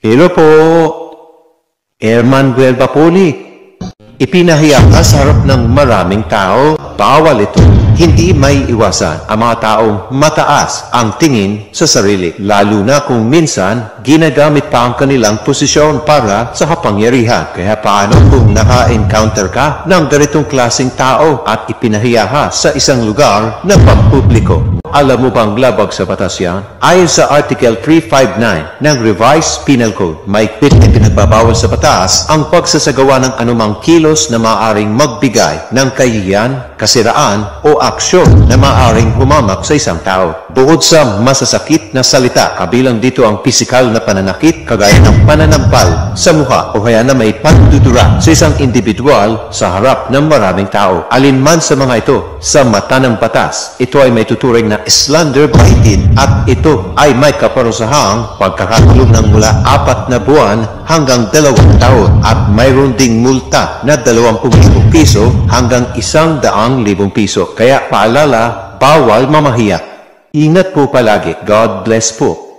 Hello po, Herman Buelbapoli. Ipinahiya ka sa harap ng maraming tao. Bawal ito. Hindi may iwasan ang mga taong mataas ang tingin sa sarili. Lalo na kung minsan, ginagamit pa ang kanilang posisyon para sa kapangyarihan. Kaya paano kung naka-encounter ka ng ganitong klaseng tao at ipinahiya ka sa isang lugar na pampubliko? Alam mo bang labag sa batas yan? Ayon sa Article 359 ng Revised Penal Code, may pinagbabawal sa batas ang pagsasagawa ng anumang kilos na maaaring magbigay ng kahihiyan, kasiraan o aksyon na maaaring humamak sa isang tao. Bukod sa masasakit na salita, kabilang dito ang pisikal na pananakit kagaya ng pananampal sa mukha o kaya na may pandudura sa isang individual sa harap ng maraming tao. Alinman sa mga ito, sa mata ng batas, ito ay may tuturing na slander biting at ito ay may kaparusahang pagkakakulong ng mula 4 na buwan hanggang 2 taon at mayroon ding multa na 20,000 piso hanggang 100,000 piso. Kaya paalala, bawal mamahiya. Ingat po palagi. God bless po.